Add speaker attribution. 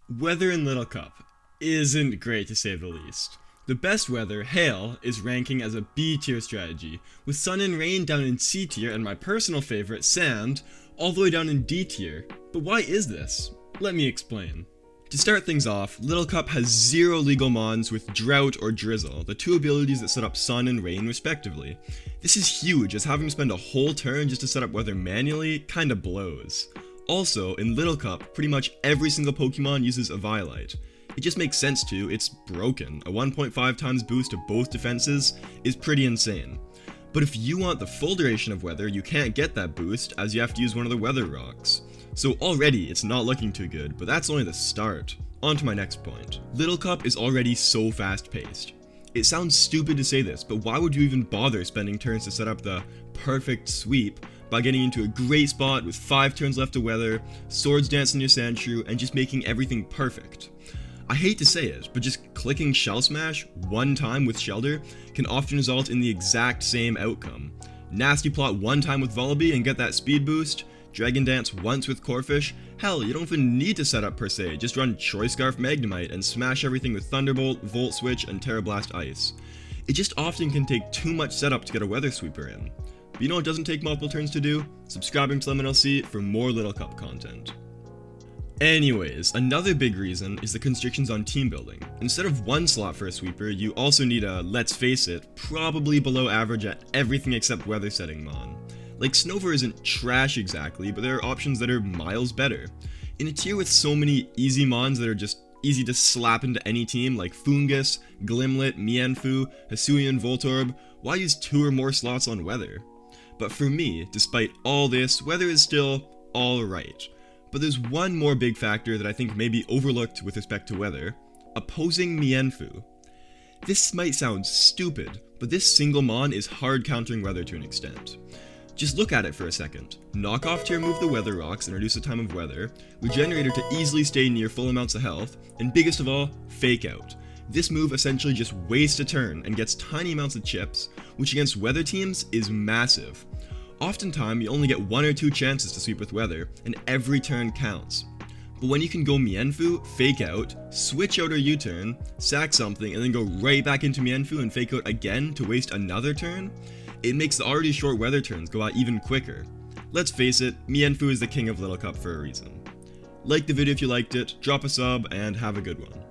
Speaker 1: Weather in LittleCup isn't great to say the least. The best weather, hail, is ranking as a B tier strategy, with sun and rain down in C tier and my personal favorite, sand, all the way down in D tier. But why is this? Let me explain. To start things off, LittleCup has 0 legal mons with Drought or Drizzle, the 2 abilities that set up sun and rain respectively. This is huge, as having to spend a whole turn just to set up weather manually kinda blows. Also, in LittleCup, pretty much every single Pokemon uses a Violite. It just makes sense to, it's broken. A 1.5 times boost to both defenses is pretty insane. But if you want the full duration of weather, you can't get that boost, as you have to use one of the weather rocks. So already, it's not looking too good, but that's only the start. On to my next point. LittleCup is already so fast-paced. It sounds stupid to say this, but why would you even bother spending turns to set up the perfect sweep by getting into a great spot with 5 turns left to weather, Swords Dance on your Sandshrew, and just making everything perfect? I hate to say it, but just clicking Shell Smash one time with Shelter can often result in the exact same outcome. Nasty Plot one time with Vullaby and get that speed boost, Dragon Dance once with Corphish, hell, you don't even need to set up per se, just run Choice Scarf Magnemite and smash everything with Thunderbolt, Volt Switch, and Terra Blast Ice. It just often can take too much setup to get a Weather Sweeper in. But you know what doesn't take multiple turns to do? Subscribing to PokemonLC for more LittleCup content. Anyways, another big reason is the constrictions on team building. Instead of 1 slot for a sweeper, you also need a, let's face it, probably below average at everything except weather setting mon. Like, Snover isn't trash exactly, but there are options that are miles better. In a tier with so many easy mons that are just easy to slap into any team like Foongus, Glimlet, Mienfoo, Hisuian Voltorb, why use 2 or more slots on weather? But for me, despite all this, weather is still alright. But there's one more big factor that I think may be overlooked with respect to weather: opposing Mienfoo. This might sound stupid, but this single mon is hard countering weather to an extent. Just look at it for a second. Knock off to remove the weather rocks and reduce the time of weather, Regenerator to easily stay near full amounts of health, and biggest of all, Fake Out. This move essentially just wastes a turn and gets tiny amounts of chips, which against weather teams is massive. Oftentimes, you only get 1 or 2 chances to sweep with weather, and every turn counts. But when you can go Mienfoo, Fake Out, switch out or U-turn, sack something, and then go right back into Mienfoo and Fake Out again to waste another turn, it makes the already short weather turns go out even quicker. Let's face it, Mienfoo is the king of LittleCup for a reason. Like the video if you liked it, drop a sub, and have a good one.